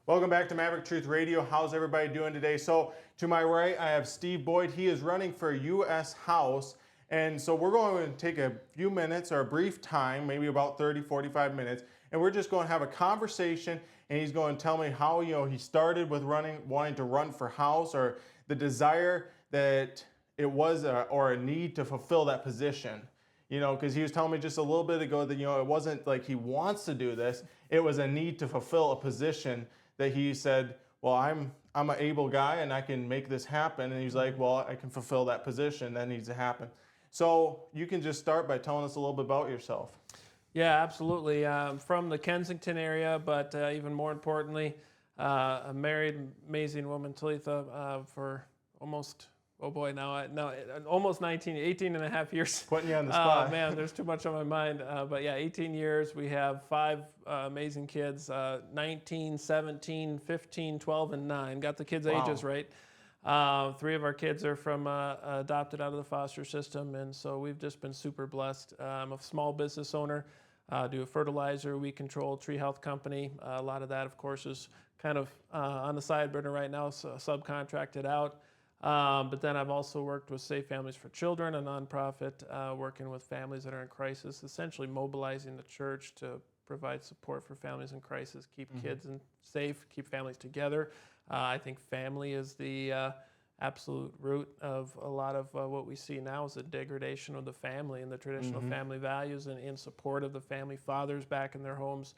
Welcome back to Maverick Truth Radio. How's everybody doing today? So to my right, I have Steve Boyd. He is running for U.S. House. And so we're going to take a few minutes or a brief time, maybe about 30, 45 minutes, and we're just going to have a conversation, and he's going to tell me how, he started with wanting to run for House, or the desire that it was or a need to fulfill that position. Because he was telling me just a little bit ago that, it wasn't like he wants to do this. It was a need to fulfill a position that he said, well, I'm an able guy and I can make this happen. And he's like, well, I can fulfill that position. That needs to happen. So you can just start by telling us a little bit about yourself. Yeah, absolutely. I'm from the Kensington area, but even more importantly, a married, amazing woman, Talitha, for almost, almost 18 and a half years. Putting you on the spot. Man, there's too much on my mind. But yeah, 18 years. We have 5 amazing kids, 19, 17, 15, 12, and 9. Got the kids' ages right. 3 of our kids are from adopted out of the foster system, and so we've just been super blessed. I'm a small business owner, do a fertilizer, weed control, tree health company. A lot of that, of course, is kind of on the side burner right now, so subcontracted out. But then I've also worked with Safe Families for Children, a nonprofit, working with families that are in crisis, essentially mobilizing the church to provide support for families in crisis, keep kids safe, keep families together. I think family is the absolute root of a lot of what we see now is the degradation of the family and the traditional family values, and in support of the family, fathers back in their homes,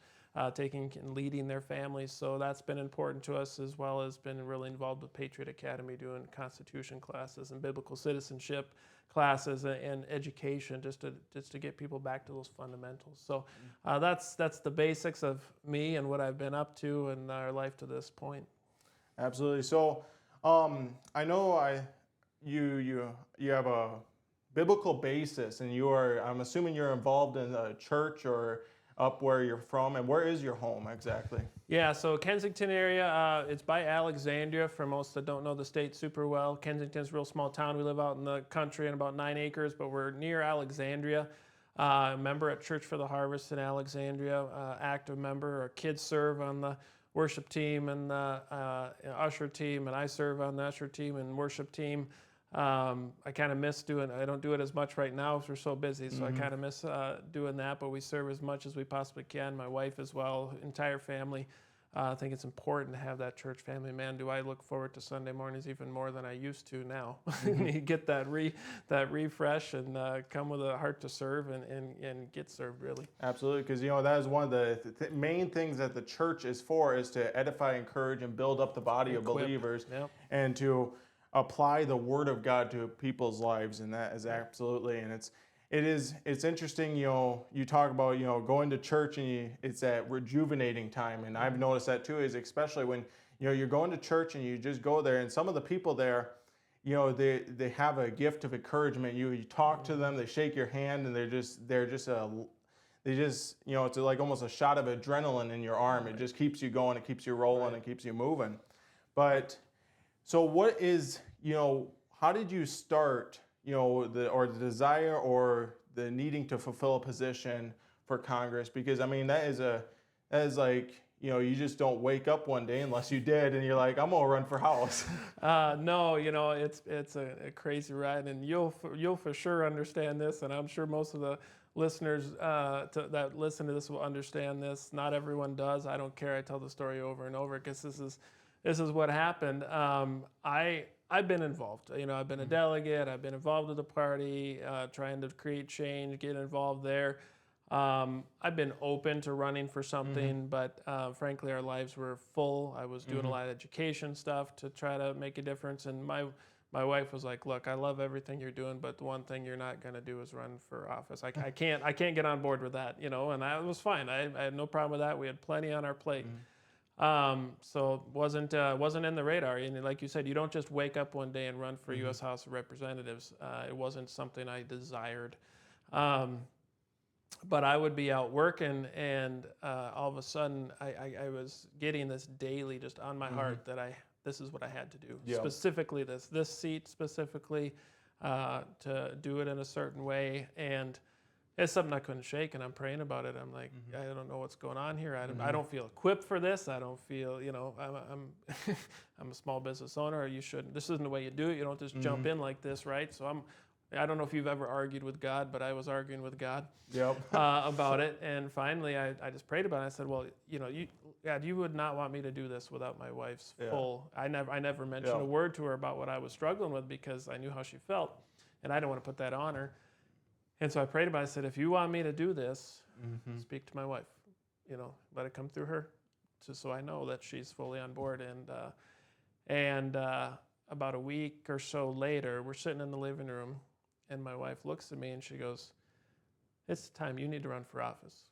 taking and leading their families. So that's been important to us, as well as been really involved with Patriot Academy, doing Constitution classes and biblical citizenship classes and education, just to get people back to those fundamentals. So that's the basics of me and what I've been up to in our life to this point. Absolutely. So I know you have a biblical basis, and I'm assuming you're involved in a church or up where you're from. And where is your home exactly? Yeah, so Kensington area, it's by Alexandria. For most that don't know the state super well, Kensington's a real small town. We live out in the country in about 9 acres, but we're near Alexandria. Member at Church for the Harvest in Alexandria, active member. Our kids serve on the worship team and the usher team, and I serve on the usher team and worship team. I kind of miss I don't do it as much right now because we're so busy, so I kind of miss doing that, but we serve as much as we possibly can. My wife as well, entire family. I think it's important to have that church family. Man, do I look forward to Sunday mornings even more than I used to now. You get that refresh and come with a heart to serve and get served, really. Absolutely, because that is one of the main things that the church is for, is to edify, encourage, and build up the body of believers, and to apply the Word of God to people's lives. And that is absolutely, and it's interesting, you talk about, going to church, and it's that rejuvenating time. And I've noticed that too, is especially when, you're going to church and you just go there, and some of the people there, they have a gift of encouragement. You talk to them, they shake your hand, and it's like almost a shot of adrenaline in your arm. It just keeps you going, it keeps you rolling, it keeps you moving. But so what is, how did you start, the desire or the needing to fulfill a position for Congress? Because that is like, you just don't wake up one day, unless you did, and you're like, I'm gonna run for House. No, it's a crazy ride, and you'll for sure understand this, and I'm sure most of the listeners that listen to this will understand this. Not everyone does. I don't care. I tell the story over and over because this is what happened. I've been involved. I've been a delegate. I've been involved with the party, trying to create change, get involved there. I've been open to running for something, but frankly, our lives were full. I was doing a lot of education stuff to try to make a difference, and my wife was like, "Look, I love everything you're doing, but the one thing you're not going to do is run for office. I can't get on board with that, And I was fine. I had no problem with that. We had plenty on our plate. So wasn't in the radar. And like you said, you don't just wake up one day and run for U.S. House of Representatives. It wasn't something I desired. But I would be out working, and all of a sudden I was getting this daily just on my heart that this is what I had to do. Yeah. Specifically this seat specifically, to do it in a certain way. And it's something I couldn't shake, and I'm praying about it. I'm like, I don't know what's going on here. I don't feel equipped for this. I don't feel, I'm I'm a small business owner. You shouldn't. This isn't the way you do it. You don't just jump in like this, right? So I don't know if you've ever argued with God, but I was arguing with God about it. And finally, I just prayed about it. I said, well, God, you would not want me to do this without my wife's full. I never mentioned a word to her about what I was struggling with because I knew how she felt, and I didn't want to put that on her. And so I prayed about it. I said, if you want me to do this, speak to my wife. Let it come through her, just so I know that she's fully on board. And about a week or so later, we're sitting in the living room, and my wife looks at me and she goes, "It's time you need to run for office."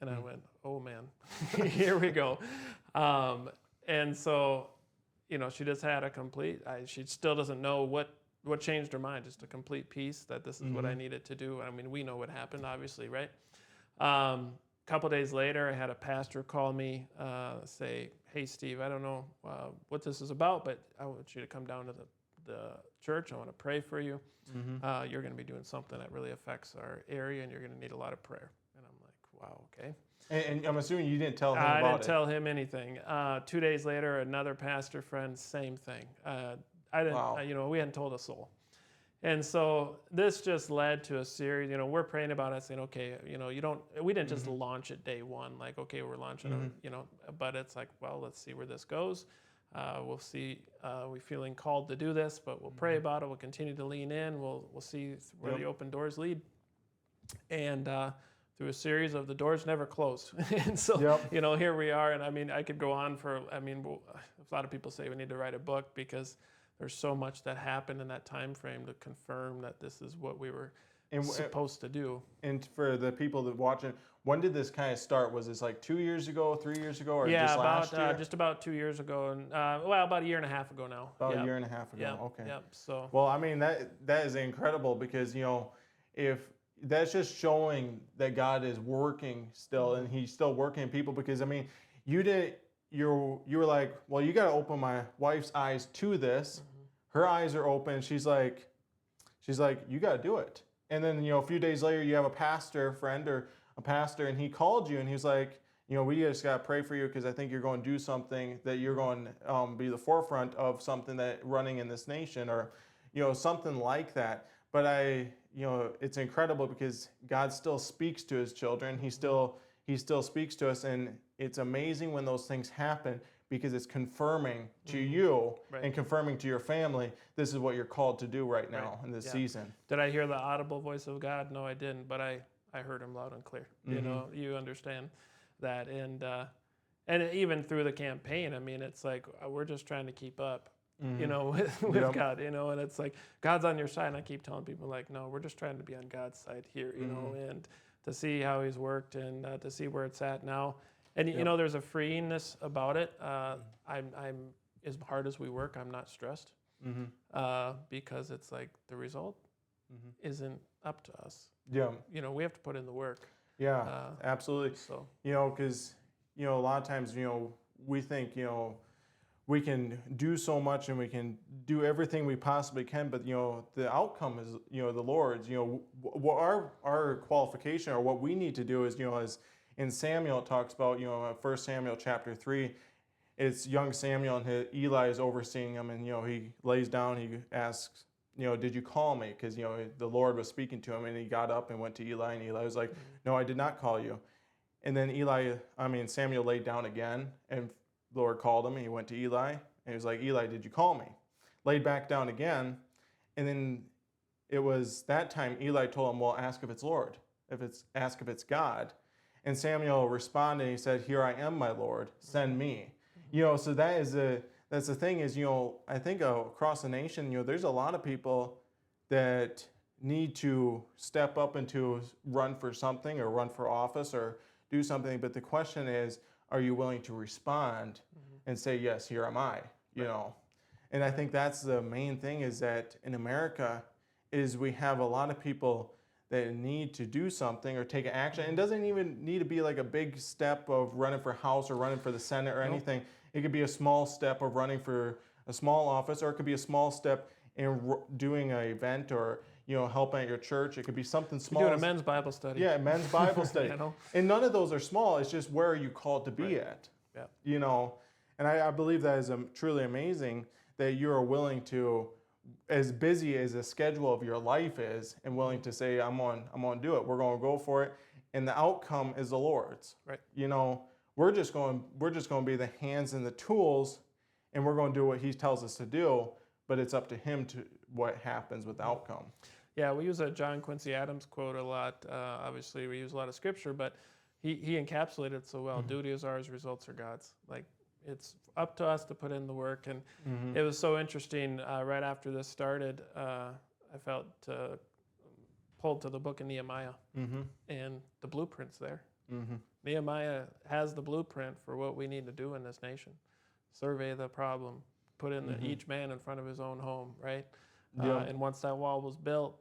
And I went, "Oh man, here we go." And so, she just had a complete. She still doesn't know what changed her mind. Just a complete peace that this is what I needed to do. I mean, we know what happened, obviously, right? A couple days later, I had a pastor call me, say, "Hey, Steve, I don't know what this is about, but I want you to come down to the church. I want to pray for you. You're going to be doing something that really affects our area, and you're going to need a lot of prayer." And I'm like, wow, okay. And I'm assuming you didn't tell him about it. I didn't tell him anything. 2 days later, another pastor friend, same thing. I didn't, Wow. we hadn't told a soul. And so this just led to a series, we're praying about it, saying, okay, we didn't just launch it day one, like, okay, we're launching, but it's like, well, let's see where this goes. We'll see, we're feeling called to do this, but we'll pray about it. We'll continue to lean in. We'll see where the open doors lead. And through a series of the doors never closed. And so, here we are. And I mean, I could go on a lot of people say we need to write a book because there's so much that happened in that time frame to confirm that this is what we were supposed to do. And for the people that watching, when did this kind of start? Was this like 2 years ago, 3 years ago, or just last year? Just about 2 years ago, and about a year and a half ago now. About a year and a half ago. Okay. Yep. So. Well, I mean that is incredible because if that's just showing that God is working still, and He's still working in people. Because I mean, you were like, well, you got to open my wife's eyes to this. Her eyes are open. She's like, you got to do it. And then, a few days later, you have a pastor friend or a pastor, and he called you, and he's like, we just got to pray for you because I think you're going to do something that you're going to be the forefront of something that running in this nation, or, something like that. But it's incredible because God still speaks to His children. He still speaks to us, and it's amazing when those things happen because it's confirming to you and confirming to your family, this is what you're called to do right now in this season. Did I hear the audible voice of God? No, I didn't, but I heard Him loud and clear. You understand that. And even through the campaign, I mean, it's like we're just trying to keep up, with God, and it's like God's on your side. And I keep telling people, like, no, we're just trying to be on God's side here, and to see how He's worked and to see where it's at now. And there's a freeingness about it. I'm as hard as we work, I'm not stressed because it's like the result isn't up to us. Yeah. We have to put in the work. Yeah, absolutely. So because a lot of times we think we can do so much and we can do everything we possibly can, but the outcome is the Lord's. What our qualification or what we need to do is as in Samuel, it talks about, 1 Samuel chapter 3, it's young Samuel and Eli is overseeing him, and, he lays down, he asks, did you call me? Because, the Lord was speaking to him, and he got up and went to Eli, and Eli was like, no, I did not call you. And then Samuel laid down again, and the Lord called him, and he went to Eli, and he was like, Eli, did you call me? Laid back down again, and then it was that time Eli told him, well, ask if it's Lord, ask if it's God. And Samuel responded, he said, here I am, my Lord, send me. So that's the thing is, I think across the nation, there's a lot of people that need to step up and to run for something or run for office or do something. But the question is, are you willing to respond and say, yes, here am I, And I think that's the main thing is that in America is we have a lot of people that need to do something or take action. And it doesn't even need to be like a big step of running for House or running for the Senate or anything. It could be a small step of running for a small office, or it could be a small step in doing an event or, helping at your church. It could be something small. Doing a men's Bible study. Yeah, men's Bible study. You know? And none of those are small. It's just where are you called to be at? Yeah. And I believe that is truly amazing that you are willing to, as busy as the schedule of your life is, and willing to say, I'm going to do it. We're going to go for it. And the outcome is the Lord's. Right. We're just going to be the hands and the tools, and we're going to do what he tells us to do, but it's up to him to what happens with the outcome. Yeah, we use a John Quincy Adams quote a lot. Obviously, we use a lot of scripture, but he encapsulated it so well. Mm-hmm. Duty is ours, results are God's. Like, it's up to us to put in the work. And it was so interesting. Right after this started, I felt pulled to the book of Nehemiah, and the blueprint's there. Nehemiah has the blueprint for what we need to do in this nation. Survey the problem, put in each man in front of his own home, right? And once that wall was built,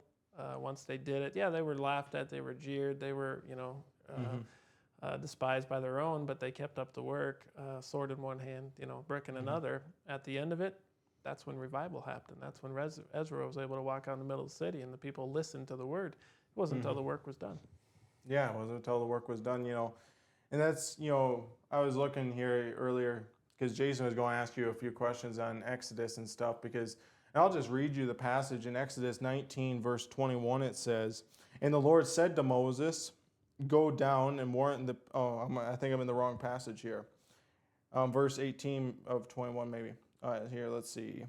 once they did it, they were laughed at, they were jeered, they were, despised by their own, but they kept up the work, sword in one hand, brick in another. At the end of it, that's when revival happened. That's when Ezra was able to walk out in the middle of the city and the people listened to the word. It wasn't until the work was done. Yeah, it wasn't until the work was done, And that's, I was looking here earlier because Jason was going to ask you a few questions on Exodus and stuff and I'll just read you the passage in Exodus 19, verse 21. It says, "And the Lord said to Moses, go down and warn the..." I think I'm in the wrong passage here. Verse 18 of 21 maybe. Here, let's see.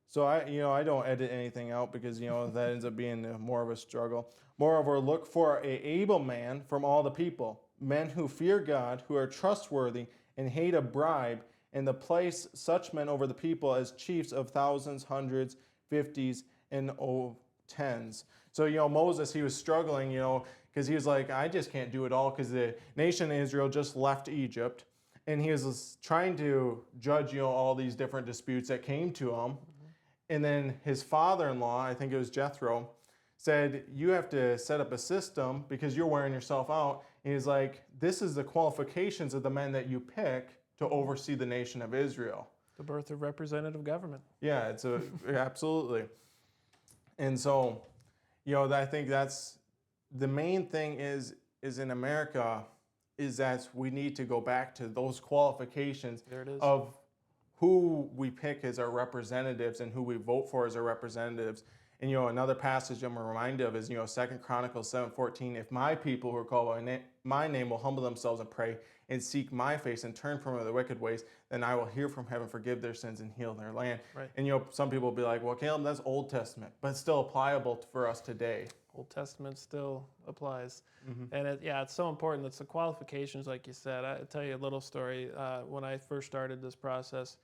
So I don't edit anything out because, that ends up being more of a struggle. "Moreover, look for an able man from all the people, men who fear God, who are trustworthy and hate a bribe, and to place such men over the people as chiefs of thousands, hundreds, fifties, and tens." So, Moses, he was struggling, because he was like, I just can't do it all because the nation of Israel just left Egypt. And he was trying to judge, all these different disputes that came to him. And then his father-in-law, I think it was Jethro, said, you have to set up a system because you're wearing yourself out. And he's like, this is the qualifications of the men that you pick to oversee the nation of Israel. The birth of representative government. Yeah, absolutely. And so, I think that's the main thing is in America is that we need to go back to those qualifications of who we pick as our representatives and who we vote for as our representatives. And, another passage I'm reminded of is, 2 Chronicles 7:14, "If my people who are called by my name will humble themselves and pray and seek my face and turn from their wicked ways, then I will hear from heaven, forgive their sins, and heal their land." Right. And, some people will be like, well, Caleb, that's Old Testament, but it's still applicable for us today. Old Testament still applies. And it's so important. It's the qualifications, like you said. I'll tell you a little story. When I first started this process,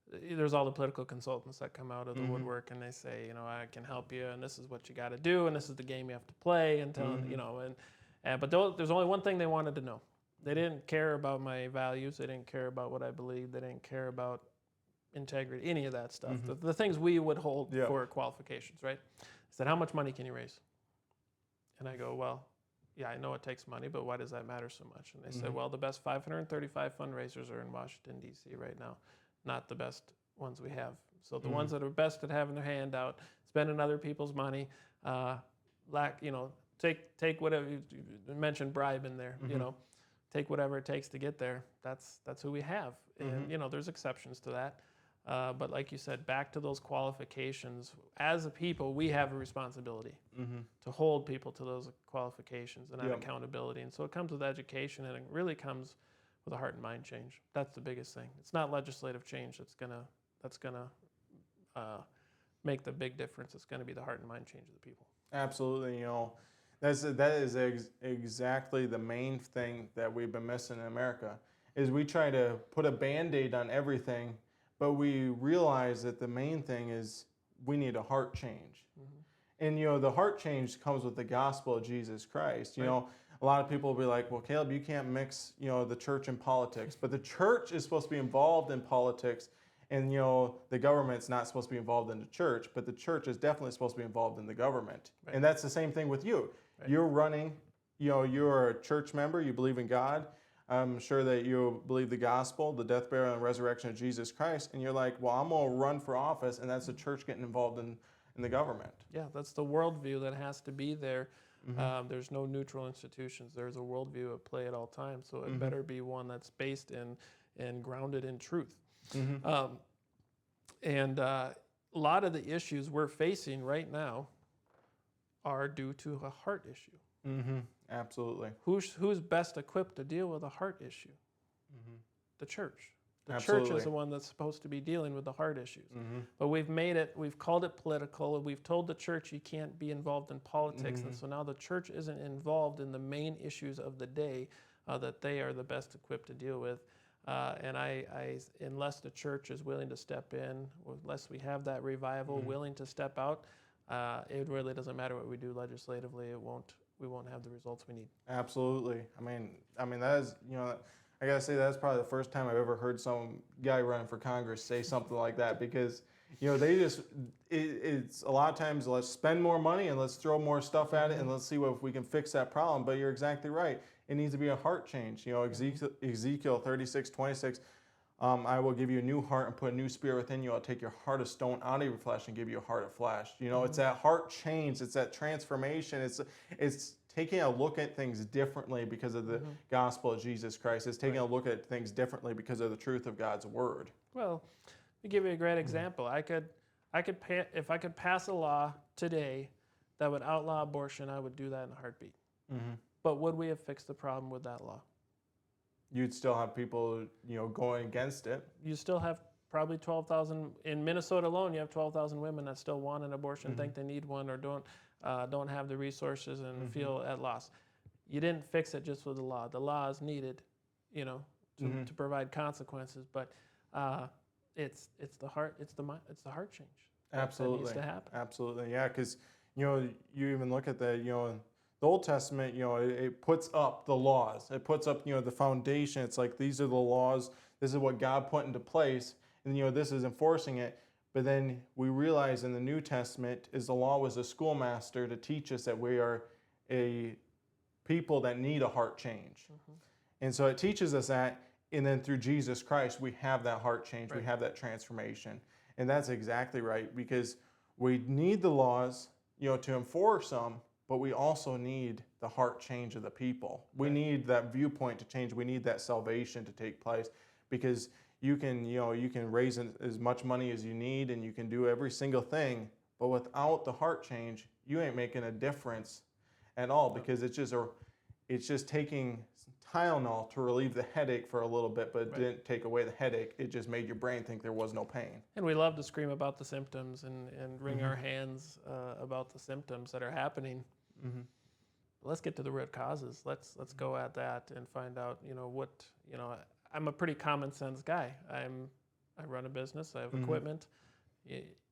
there's all the political consultants that come out of the woodwork and they say, I can help you and this is what you got to do and this is the game you have to play and but there's only one thing they wanted to know. They didn't care about my values. They didn't care about what I believed. They didn't care about integrity, any of that stuff. The things we would hold for qualifications, right? I said, how much money can you raise? And I go, well, yeah, I know it takes money, but why does that matter so much? And they said, well, the best 535 fundraisers are in Washington, D.C. right now, not the best ones we have. So the ones that are best at having their hand out, spending other people's money, take whatever, you mentioned bribe in there, take whatever it takes to get there. That's who we have. And, there's exceptions to that. But like you said, back to those qualifications. As a people, we have a responsibility to hold people to those qualifications and that accountability. And so it comes with education, and it really comes with a heart and mind change. That's the biggest thing. It's not legislative change that's gonna make the big difference. It's gonna be the heart and mind change of the people. Absolutely. That is exactly the main thing that we've been missing in America. Is we try to put a Band-Aid on everything. But we realize that the main thing is we need a heart change. And, the heart change comes with the gospel of Jesus Christ. A lot of people will be like, well, Caleb, you can't mix, the church and politics. But the church is supposed to be involved in politics. And, the government's not supposed to be involved in the church. But the church is definitely supposed to be involved in the government. Right. And that's the same thing with you. Right. You're running, you're a church member. You believe in God. I'm sure that you believe the gospel, the death, burial, and resurrection of Jesus Christ, and you're like, well, I'm going to run for office, and that's the church getting involved in the government. Yeah, that's the worldview that has to be there. There's no neutral institutions. There's a worldview at play at all times. So it better be one that's based in and grounded in truth. And a lot of the issues we're facing right now are due to a heart issue. Absolutely. Who's best equipped to deal with a heart issue? The church. The church Absolutely. is the one that's supposed to be dealing with the heart issues. But we've called it political, and we've told the church you can't be involved in politics. And so now the church isn't involved in the main issues of the day that they are the best equipped to deal with. And unless the church is willing to step in, unless we have that revival willing to step out, it really doesn't matter what we do legislatively. We won't have the results we need. Absolutely. I mean that is, I gotta say that's probably the first time I've ever heard some guy running for Congress say something like that, because they just it's a lot of times, let's spend more money and let's throw more stuff at it and let's see if we can fix that problem. But you're exactly right. It needs to be a heart change. Ezekiel 36:26. I will give you a new heart and put a new spirit within you. I'll take your heart of stone out of your flesh and give you a heart of flesh. It's that heart change. It's that transformation. It's taking a look at things differently because of the gospel of Jesus Christ. It's taking a look at things differently because of the truth of God's word. Well, let me give you a great example. If I could pass a law today that would outlaw abortion, I would do that in a heartbeat. But would we have fixed the problem with that law? You'd still have people, going against it. You still have probably 12,000 in Minnesota alone. You have 12,000 women that still want an abortion, think they need one, or don't have the resources and feel at loss. You didn't fix it just with the law. The law is needed, to provide consequences. But it's the heart change. Absolutely, that needs to happen. Absolutely, yeah. Because you even look at the Old Testament, it puts up the laws. It puts up, the foundation. It's like, these are the laws. This is what God put into place. And, this is enforcing it. But then we realize in the New Testament is the law was a schoolmaster to teach us that we are a people that need a heart change. And so it teaches us that. And then through Jesus Christ, we have that heart change. Right. We have that transformation. And that's exactly right, because we need the laws, to enforce them. But we also need the heart change of the people. We need that viewpoint to change. We need that salvation to take place, because you can raise as much money as you need and you can do every single thing, but without the heart change, you ain't making a difference at all, because it's just taking Tylenol to relieve the headache for a little bit, but it didn't take away the headache. It just made your brain think there was no pain. And we love to scream about the symptoms and wring our hands about the symptoms that are happening. Let's get to the root causes. Let's go at that and find out, I'm a pretty common sense guy. I run a business. I have equipment.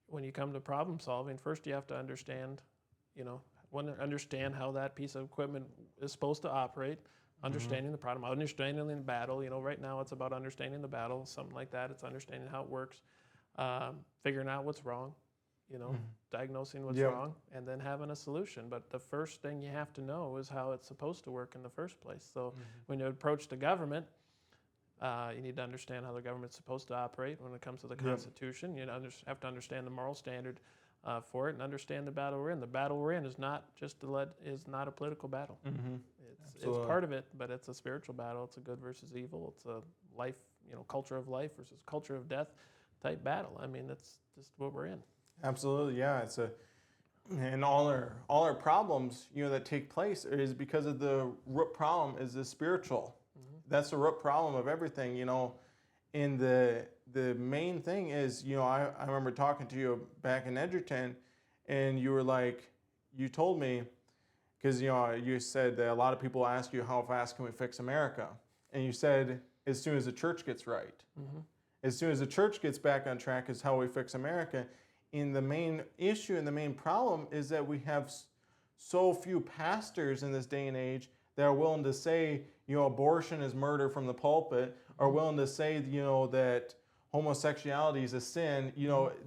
When you come to problem solving, first you have to understand, understand how that piece of equipment is supposed to operate. Understanding the problem, understanding the battle. Right now it's about understanding the battle, something like that. It's understanding how it works, figuring out what's wrong, diagnosing what's wrong, and then having a solution. But the first thing you have to know is how it's supposed to work in the first place. So when you approach the government, you need to understand how the government's supposed to operate. When it comes to the Constitution, you have to understand the moral standard for it and understand the battle we're in. The battle we're in is not a political battle. It's part of it, but it's a spiritual battle. It's a good versus evil. It's a life, culture of life versus culture of death type battle. I mean, that's just what we're in. Absolutely, yeah. And all our problems, that take place is because of the root problem is the spiritual. That's the root problem of everything, And the main thing is, I remember talking to you back in Edgerton, and you were like, you told me, because you said that a lot of people ask you, how fast can we fix America? And you said, as soon as the church gets right. As soon as the church gets back on track is how we fix America. And the main issue and the main problem is that we have so few pastors in this day and age that are willing to say, abortion is murder from the pulpit, are willing to say, that homosexuality is a sin.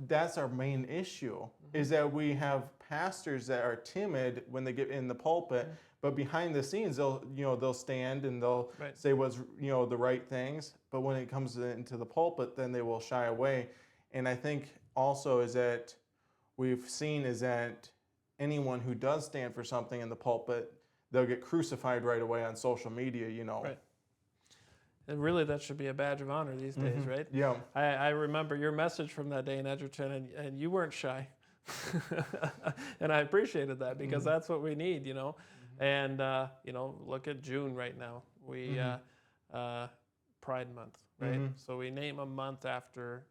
That's our main issue, is that we have pastors that are timid when they get in the pulpit, but behind the scenes they'll stand and they'll say what's the right things, but when it comes into the pulpit, then they will shy away. And I think also is that we've seen is that anyone who does stand for something in the pulpit, they'll get crucified right away on social media, you know. Right. And really, that should be a badge of honor these days, right? Yeah. I remember your message from that day in Edgerton, and you weren't shy. And I appreciated that because that's what we need, you know. And, you know, look at June right now. We, Pride Month, right? So we name a month after,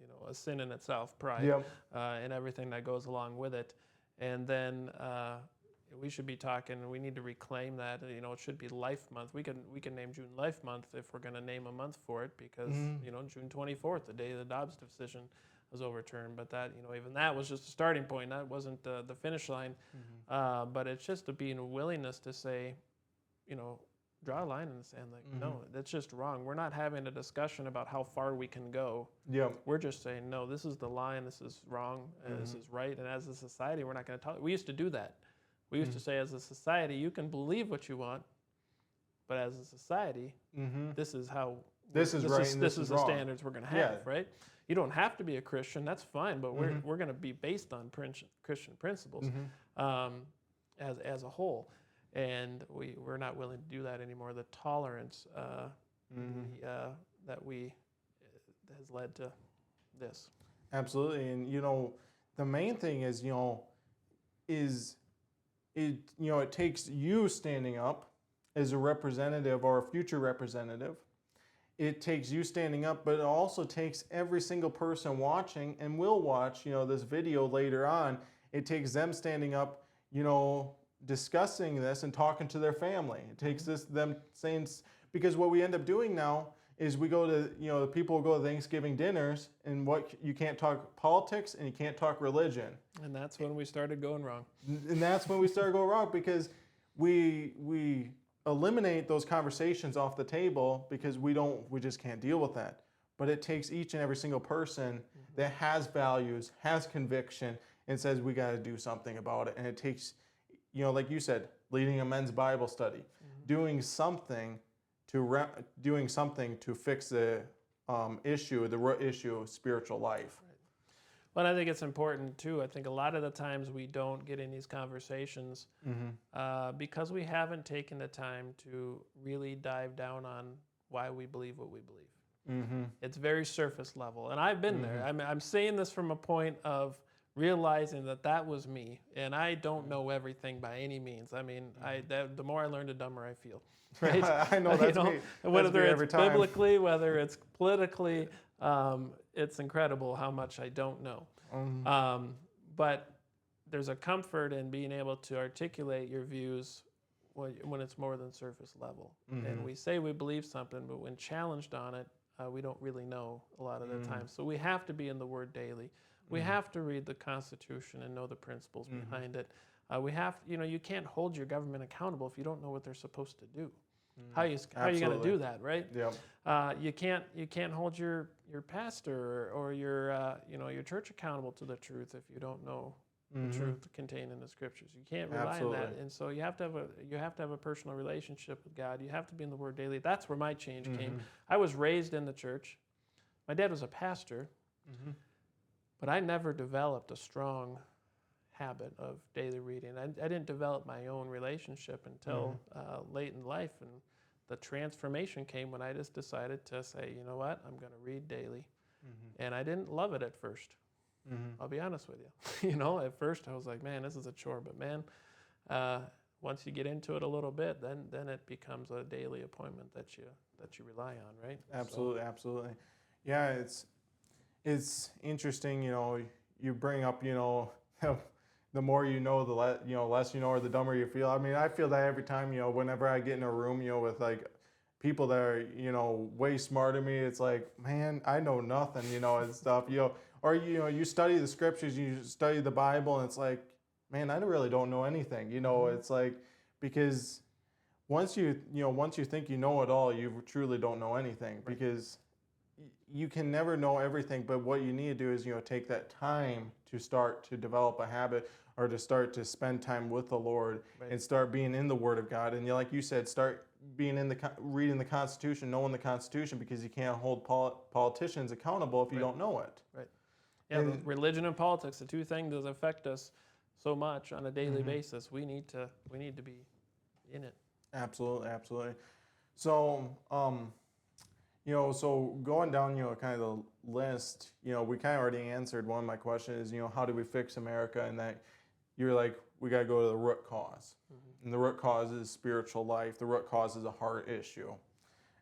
you know, a sin in itself, pride, Yep. and everything that goes along with it. And then we should be talking, and we need to reclaim that. You know, it should be Life Month. We can name June Life Month if we're going to name a month for it, because you know, June 24th, the day the Dobbs decision was overturned. But that, you know, even that was just a starting point. That wasn't the finish line. But it's just to be in a willingness to say, you know, draw a line in the sand. Like, no, that's just wrong. We're not having a discussion about how far we can go. Yeah. We're just saying, no, this is the line. This is wrong. And this is right. And as a society, we're not going to talk. We used to do that. We used to say, as a society, you can believe what you want, but as a society, this is how. This is right and this is the wrong. standards we're going to have, right? You don't have to be a Christian. That's fine, but we're going to be based on Christian principles as a whole, and we're not willing to do that anymore. The tolerance that has led to this. Absolutely, and you know, the main thing is, you know, it takes you standing up as a representative or a future representative. It takes you standing up, but it also takes every single person watching and will watch, you know, this video later on. It takes them standing up, you know, discussing this and talking to their family. It takes them saying, because what we end up doing now is we go to, you know, the people go to Thanksgiving dinners, and you can't talk politics and you can't talk religion. And that's when we started going wrong. And that's when we started going wrong, because we eliminate those conversations off the table because we just can't deal with that. But it takes each and every single person that has values, has conviction, and says we got to do something about it. And it takes, you know, like you said, leading a men's Bible study, doing something to fix the issue, the root issue of spiritual life. Well, I think it's important too. I think a lot of the times we don't get in these conversations because we haven't taken the time to really dive down on why we believe what we believe. It's very surface level, and I've been there. I'm saying this from a point of realizing that was me, and I don't know everything by any means. I mean, the more I learn, the dumber I feel. Right? I know that's me. Whether it's biblically, whether it's politically, it's incredible how much I don't know. But there's a comfort in being able to articulate your views when it's more than surface level. And we say we believe something, but when challenged on it, we don't really know a lot of the time. So we have to be in the Word daily. We have to read the Constitution and know the principles behind it. We have, you know, you can't hold your government accountable if you don't know what they're supposed to do. How are you going to do that, right? Yeah. You can't hold your pastor or your your church accountable to the truth if you don't know the truth contained in the Scriptures. You can't rely on that, and so you have to have a personal relationship with God. You have to be in the Word daily. That's where my change came. I was raised in the church. My dad was a pastor, but I never developed a strong habit of daily reading. I didn't develop my own relationship until late in life, and the transformation came when I just decided to say, you know what, I'm going to read daily. And I didn't love it at first. I'll be honest with you. You know, at first I was like, man, this is a chore. But man, once you get into it a little bit, then it becomes a daily appointment that you rely on, right? Absolutely, absolutely. Yeah, it's interesting. You know, you bring up, you know, the more you know, the less you know, or the dumber you feel. I mean, I feel that every time, you know, whenever I get in a room, you know, with like people that are, you know, way smarter than me, it's like, man, I know nothing, you know, and stuff, you know, or, you know, you study the Scriptures, you study the Bible, and it's like, man, I really don't know anything, you know. It's like, because once you think you know it all, you truly don't know anything, because you can never know everything. But what you need to do is, you know, take that time to start to develop a habit, or to start to spend time with the Lord, and start being in the Word of God. And like you said, start being reading the Constitution, knowing the Constitution, because you can't hold politicians accountable if you don't know it. Right. Yeah, religion and politics, the two things that affect us so much on a daily basis. We need to be in it. Absolutely, absolutely. So, so going down, kind of the list, we kind of already answered one of my questions, how do we fix America? And that you're like, we got to go to the root cause. And the root cause is spiritual life. The root cause is a heart issue.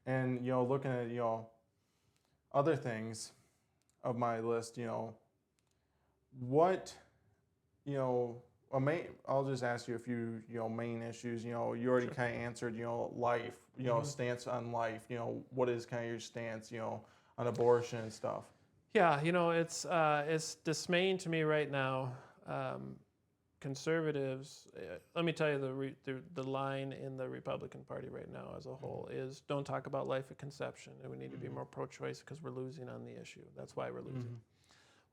And, looking at, other things of my list, what, I'll just ask you a few, main issues. You already kind of answered, life, stance on life. What is kind of your stance, on abortion and stuff? Yeah, it's dismaying to me right now. Conservatives, let me tell you the line in the Republican Party right now as a whole is don't talk about life at conception, and we need to be more pro-choice because we're losing on the issue. That's why we're losing.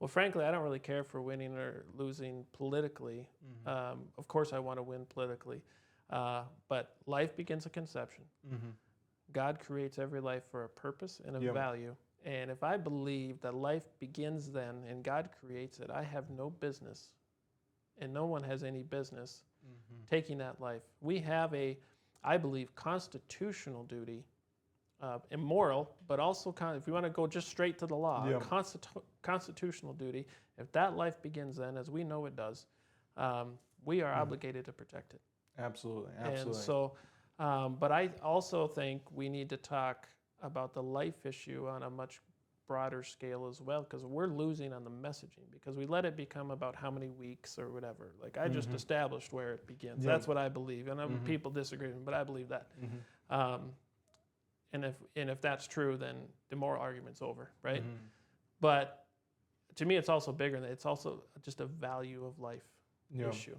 Well, frankly, I don't really care for winning or losing politically. Of course, I want to win politically, but life begins at conception. God creates every life for a purpose and a value. And if I believe that life begins then and God creates it, I have no business, and no one has any business taking that life. We have I believe, constitutional duty, immoral, but also if you want to go just straight to the law, constitutional duty. If that life begins then, as we know it does, we are obligated to protect it. Absolutely. And so, but I also think we need to talk about the life issue on a much broader scale as well, because we're losing on the messaging because we let it become about how many weeks or whatever. Like I just established where it begins. That's what I believe, and people disagree with me, but I believe that. And if that's true, then the moral argument's over, right? But to me, it's also bigger than that. It's also just a value of life issue.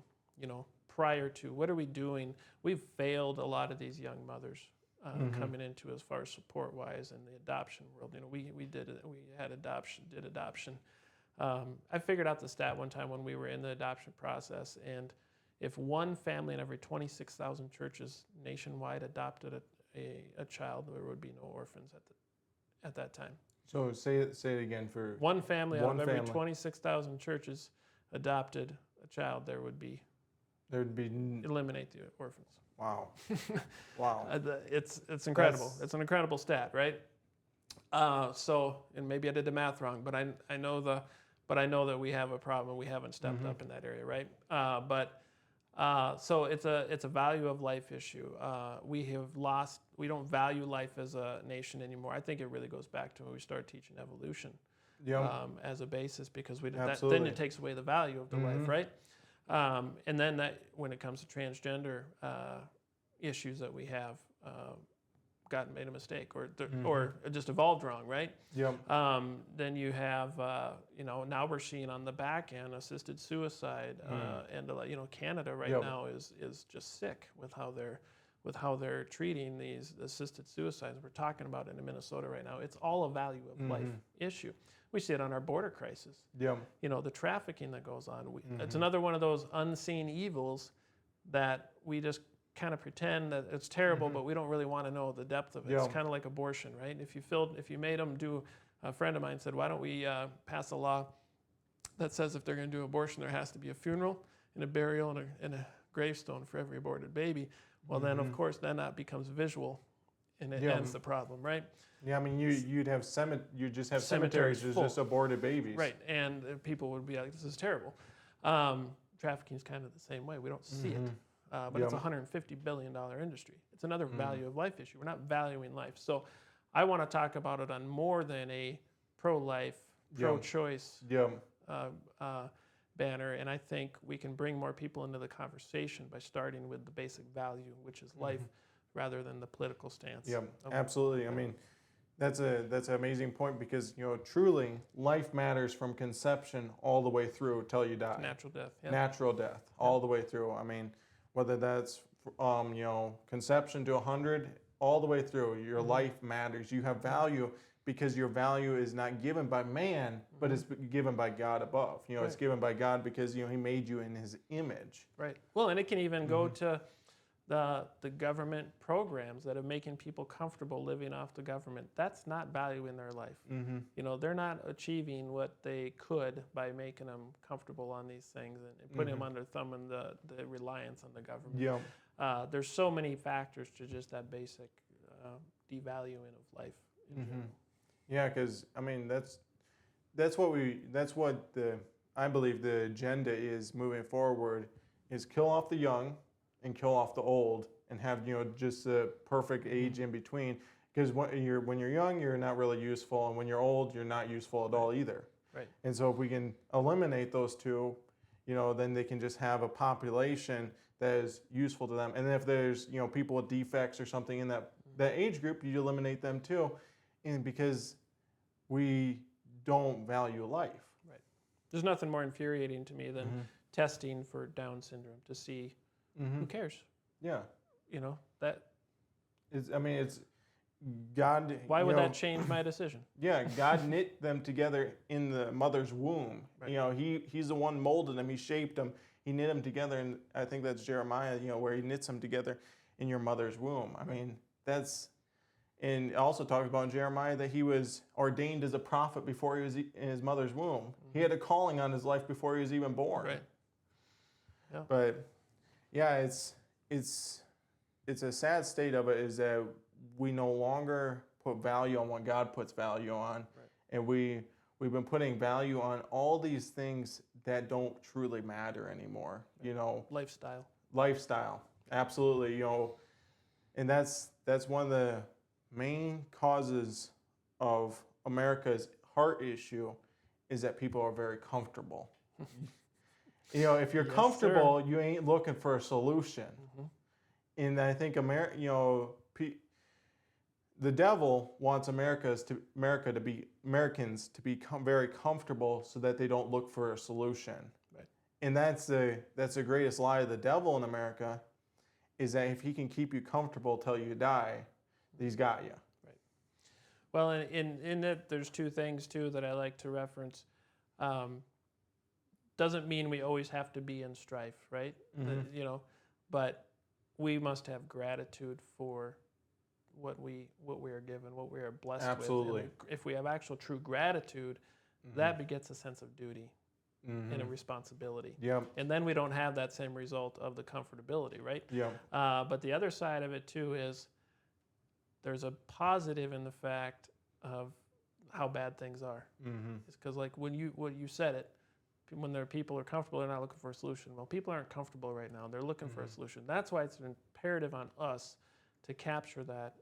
Prior to what are we doing? We've failed a lot of these young mothers coming into as far as support wise in the adoption world. We did adoption. I figured out the stat one time when we were in the adoption process, and if one family in every 26,000 churches nationwide adopted a child, there would be no orphans at that time. So say it again for one family out of every 26,000 churches adopted a child, there'd be eliminate the orphans. Wow. Wow. It's incredible. It's an incredible stat, right? And maybe I did the math wrong, but I know that we have a problem. We haven't stepped up in that area, right? So it's a value of life issue. We don't value life as a nation anymore. I think it really goes back to when we started teaching evolution as a basis, because then it takes away the value of the life, right? And then when it comes to transgender issues that we have, made a mistake or just evolved wrong, right? Then you have, now we're seeing on the back end assisted suicide, and Canada right now is just sick with how they're treating these assisted suicides. We're talking about it in Minnesota right now. It's all a value of life issue. We see it on our border crisis. The trafficking that goes on. It's another one of those unseen evils that we just kind of pretend that it's terrible, but we don't really want to know the depth of it. It's kind of like abortion, right? If you made them do, a friend of mine said, why don't we pass a law that says if they're going to do abortion, there has to be a funeral and a burial and a gravestone for every aborted baby. Well, then of course, then that becomes visual, and it ends the problem, right? Yeah, I mean, you'd have cemeteries, there's just aborted babies. Right, and people would be like, this is terrible. Trafficking is kind of the same way. We don't see it, but it's a $150 billion industry. It's another value of life issue. We're not valuing life. So I want to talk about it on more than a pro-life, pro-choice banner, and I think we can bring more people into the conversation by starting with the basic value, which is life, rather than the political stance. Yeah, absolutely. I mean, that's an amazing point, because truly life matters from conception all the way through till you die. Natural death. Natural death all the way through. I mean, whether that's conception to 100, all the way through, your life matters. You have value because your value is not given by man, but it's given by God above. It's given by God because He made you in His image. Right. Well, and it can even go to the government programs that are making people comfortable living off the government, that's not value in their life. Mm-hmm. You know, they're not achieving what they could by making them comfortable on these things and putting them under thumb and the reliance on the government. Yeah. There's so many factors to just that basic devaluing of life in general. Yeah, because I mean that's what I believe the agenda is moving forward, is kill off the young and kill off the old and have just a perfect age in between. Because when you're young, you're not really useful, and when you're old, you're not useful at all either. Right. And so if we can eliminate those two, then they can just have a population that is useful to them. And then if there's people with defects or something in that age group, you eliminate them too, and because we don't value life. Right. There's nothing more infuriating to me than testing for Down syndrome to see who cares. Yeah. That. It's God. Why would that change my decision? Yeah, God knit them together in the mother's womb. Right. He's the one molded them. He shaped them. He knit them together, and I think that's Jeremiah. Where he knits them together in your mother's womb. I mean, that's. And it also talks about in Jeremiah that he was ordained as a prophet before he was in his mother's womb. He had a calling on his life before he was even born. Right. Yeah. But yeah, it's a sad state of it, is that we no longer put value on what God puts value on. Right. And we've been putting value on all these things that don't truly matter anymore. Right. Lifestyle. Absolutely. And that's one of the main causes of America's heart issue, is that people are very comfortable. If you're comfortable, you ain't looking for a solution. And I think the devil wants Americans to become very comfortable so that they don't look for a solution. Right. And that's the greatest lie of the devil in America, is that if he can keep you comfortable till you die, he's got you. Right. Well, in it, there's two things too that I like to reference. Doesn't mean we always have to be in strife, right? But we must have gratitude for what we are given, what we are blessed with. Absolutely. If we have actual true gratitude, that begets a sense of duty and a responsibility. Yeah. And then we don't have that same result of the comfortability, right? Yeah. But the other side of it too is there's a positive in the fact of how bad things are. It's because when you said it, when people are comfortable, they're not looking for a solution. Well, people aren't comfortable right now. They're looking for a solution. That's why it's an imperative on us to capture that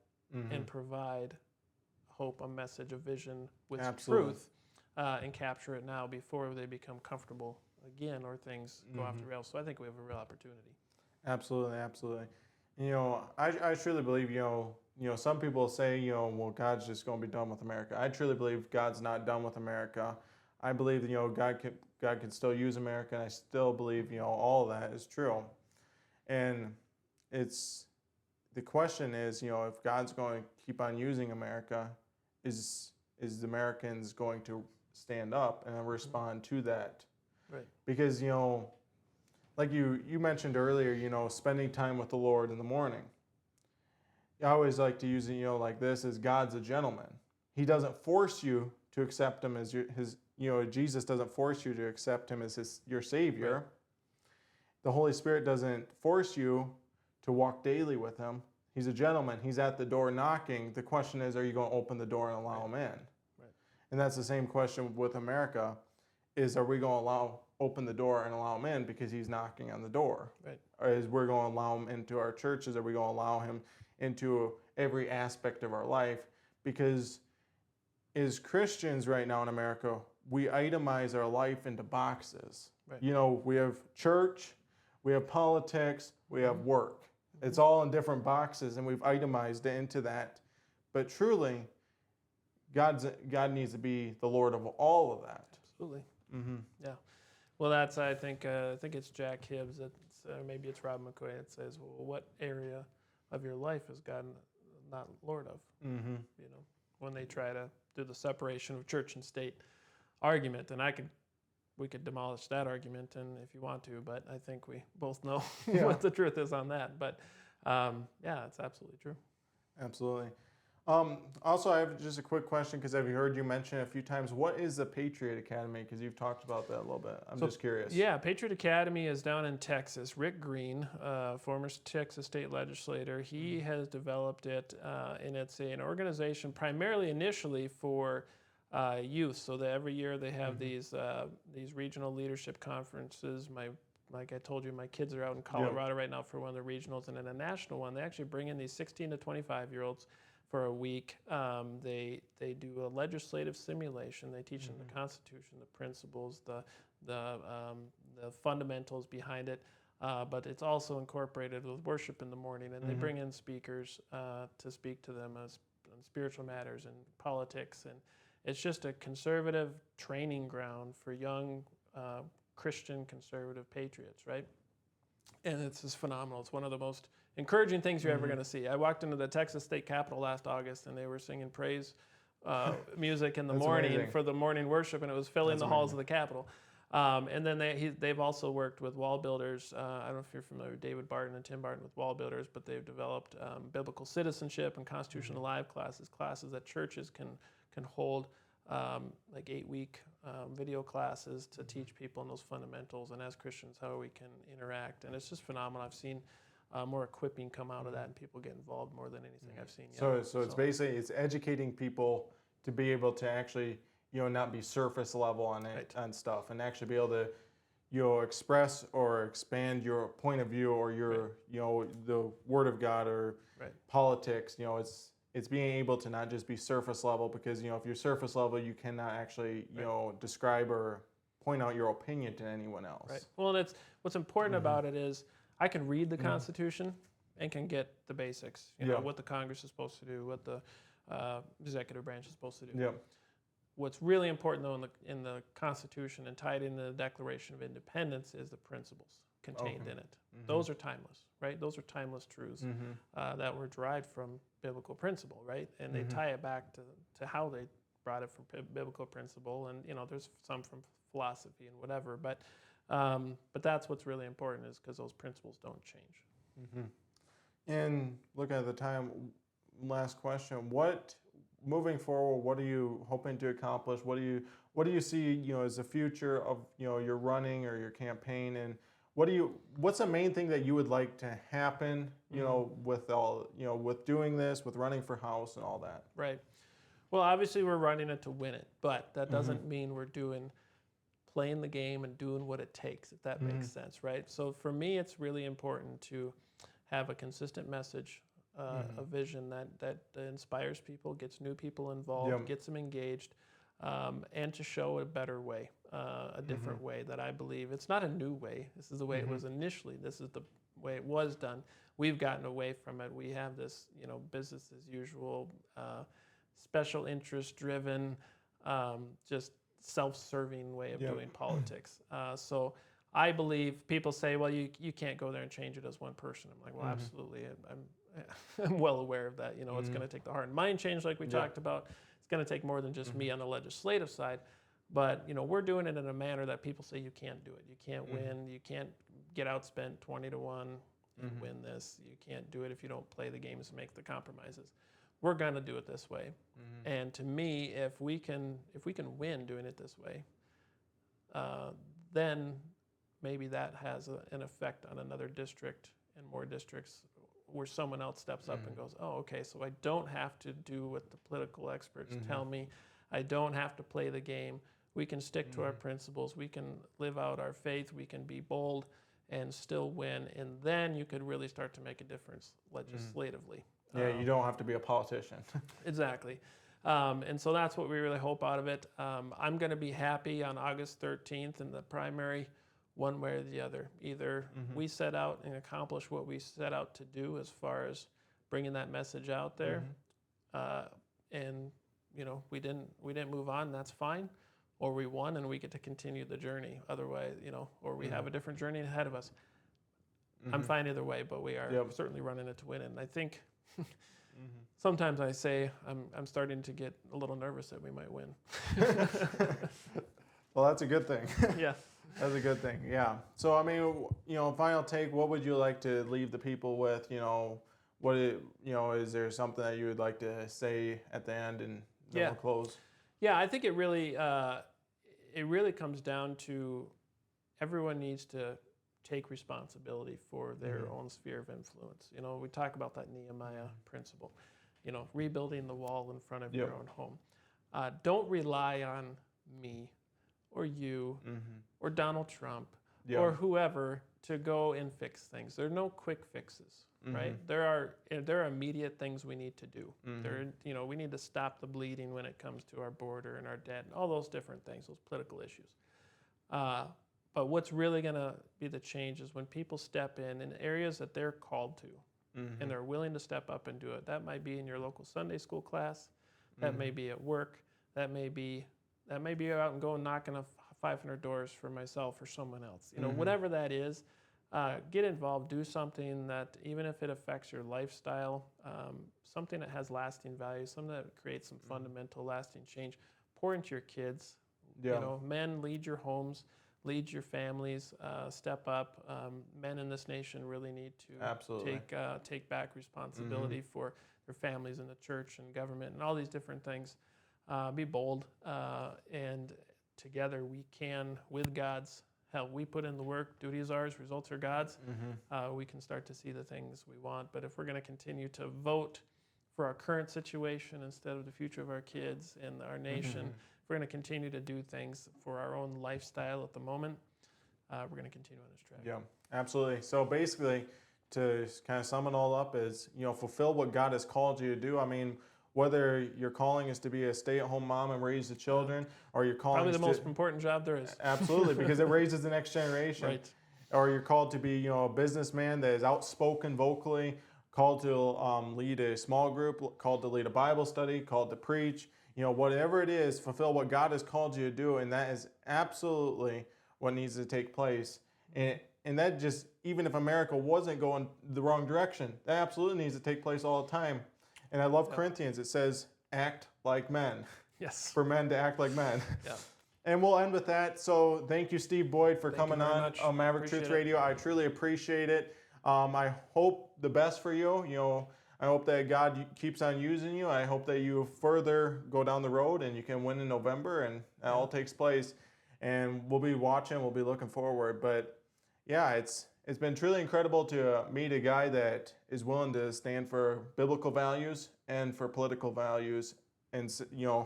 and provide hope, a message, a vision with truth, and capture it now before they become comfortable again or things go off the rails. So I think we have a real opportunity. Absolutely, absolutely. I truly believe, some people say, well, God's just going to be done with America. I truly believe God's not done with America. I believe, God can still use America, and I still believe, all of that is true. And the question is, if God's going to keep on using America, is the Americans going to stand up and respond to that? Right. Because, like you mentioned earlier, spending time with the Lord in the morning. I always like to use it, like this, is God's a gentleman. He doesn't force you to accept him as his, Jesus doesn't force you to accept him as your Savior. Right. The Holy Spirit doesn't force you to walk daily with him. He's a gentleman. He's at the door knocking. The question is, are you going to open the door and allow him in? Right. And that's the same question with America, is are we going to open the door and allow him in because he's knocking on the door? Right. Or is we're going to allow him into our churches? Are we going to allow him into every aspect of our life? Because as Christians right now in America, we itemize our life into boxes. Right. We have church, we have politics, we have work. It's all in different boxes, and we've itemized it into that. But truly, God needs to be the Lord of all of that. Absolutely. Yeah. Well, I think it's Jack Hibbs. Maybe it's Rob McCoy. It says, well, what area of your life is God not Lord of? When they try to do the separation of church and state argument, and we could demolish that argument, and if you want to, but I think we both know what the truth is on that. But Yeah, it's absolutely true. Absolutely. Also, I have just a quick question because I've heard you mention it a few times. What is the Patriot Academy? Because you've talked about that a little bit. I'm just curious. Yeah, Patriot Academy is down in Texas. Rick Green, former Texas state legislator, he has developed it, and it's an organization primarily initially for youth. So that every year they have these regional leadership conferences. Like I told you, my kids are out in Colorado right now for one of the regionals, and in a national one, they actually bring in these 16 to 25-year-olds for a week. They do a legislative simulation. They teach them the Constitution, the principles, the fundamentals behind it. But it's also incorporated with worship in the morning, and they bring in speakers to speak to them on spiritual matters and politics. And it's just a conservative training ground for young Christian conservative patriots, right? And it's just phenomenal. It's one of the most encouraging things you're ever going to see. I walked into the Texas State Capitol last August, and they were singing praise music in the morning amazing. for the morning worship, and it was filling the halls of the Capitol. And then they've also worked with Wall Builders. I don't know if you're familiar with David Barton and Tim Barton with Wall Builders, but they've developed biblical citizenship and constitutional live classes that churches can hold, like 8-week video classes to teach people in those fundamentals, and as Christians how we can interact. And it's just phenomenal. I've seen more equipping come out of that, and people get involved more than anything I've seen yet. So it's basically it's educating people to be able to actually not be surface level on it on stuff, and actually be able to express or expand your point of view or your the Word of God or politics. It's being able to not just be surface level, because if you're surface level, you cannot actually describe or point out your opinion to anyone else. Right. Well, and what's important about it is I can read the Constitution and can get the basics. What the Congress is supposed to do, what the executive branch is supposed to do. Yep. What's really important, though, in the Constitution and tied into the Declaration of Independence is the principles contained in it. Those are timeless, right? Those are timeless truths that were derived from biblical principle, right? And they tie it back to how they brought it from biblical principle, and there's some from philosophy and whatever, but that's what's really important, is because those principles don't change. And looking at the time, last question: moving forward, what are you hoping to accomplish? What do you see as the future of your running or your campaign, and what's the main thing that you would like to happen with all with doing this, with running for House and all that? Right. Well, obviously we're running it to win it, but that doesn't mean we're playing the game and doing what it takes, if that makes sense, right? So for me, it's really important to have a consistent message, a vision that inspires people, gets new people involved, gets them engaged, and to show a better way, a different way that I believe. It's not a new way. This is the way it was initially. This is the way it was done. We've gotten away from it. We have this, business as usual, special interest driven, just self-serving way of doing politics. So I believe people say, well, you can't go there and change it as one person. I'm like, well, absolutely. I'm well aware of that. It's going to take the heart and mind change, like we talked about. It's going to take more than just me on the legislative side. But, we're doing it in a manner that people say you can't do it. You can't win. You can't get outspent 20-1 and win this. You can't do it if you don't play the games and make the compromises. We're going to do it this way. And to me, if we can win doing it this way, then maybe that has an effect on another district and more districts, where someone else steps up and goes, oh, okay, so I don't have to do what the political experts tell me. I don't have to play the game. We can stick to our principles. We can live out our faith. We can be bold and still win. And then you could really start to make a difference legislatively. Yeah, you don't have to be a politician. Exactly. And so that's what we really hope out of it. I'm going to be happy on August 13th in the primary, one way or the other. Either we set out and accomplish what we set out to do as far as bringing that message out there, and we didn't move on, that's fine, or we won and we get to continue the journey. Otherwise, or we have a different journey ahead of us. I'm fine either way, but we are certainly running it to win. And I think sometimes I say I'm starting to get a little nervous that we might win. Well, that's a good thing. Yeah. That's a good thing. Yeah. So I mean, final take. What would you like to leave the people with? Is there something that you would like to say at the end, and then we'll close? Yeah, I think it really comes down to everyone needs to take responsibility for their own sphere of influence. We talk about that Nehemiah principle. Rebuilding the wall in front of your own home. Don't rely on me or you or Donald Trump or whoever to go and fix things. There are no quick fixes, right? There are immediate things we need to do. We need to stop the bleeding when it comes to our border and our debt and all those different things, those political issues. But what's really going to be the change is when people step in areas that they're called to, and they're willing to step up and do it. That might be in your local Sunday school class. That may be at work. That may be out and go knocking on 500 doors for myself or someone else. Whatever that is, get involved. Do something that, even if it affects your lifestyle, something that has lasting value, something that creates some fundamental, lasting change. Pour into your kids. Men, lead your homes. Lead your families, step up. Men in this nation really need to take back responsibility for their families in the church and government and all these different things. Be bold, and together we can, with God's help, we put in the work, duty is ours, results are God's, we can start to see the things we want. But if we're going to continue to vote for our current situation instead of the future of our kids and our nation, we're going to continue to do things for our own lifestyle at the moment, we're going to continue on this track. Yeah, absolutely. So basically, to kind of sum it all up is, fulfill what God has called you to do. I mean, whether your calling is to be a stay-at-home mom and raise the children, or your calling probably the most important job there is. Absolutely, because it raises the next generation. Right. Or you're called to be, a businessman that is outspoken vocally, called to lead a small group, called to lead a Bible study, called to preach. Whatever it is, fulfill what God has called you to do, and that is absolutely what needs to take place. And that just, even if America wasn't going the wrong direction, that absolutely needs to take place all the time. And I love Corinthians. It says, act like men. Yes. For men to act like men. Yeah. And we'll end with that. So thank you, Steve Boyd, for coming on Maverick Truth Radio. I truly appreciate it. I hope the best for you. I hope that God keeps on using you. I hope that you further go down the road and you can win in November, and that all takes place. And we'll be watching. We'll be looking forward. But yeah, it's been truly incredible to meet a guy that is willing to stand for biblical values and for political values, and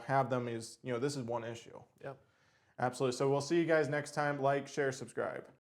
have them as this is one issue. Yep. Absolutely. So we'll see you guys next time. Like, share, subscribe.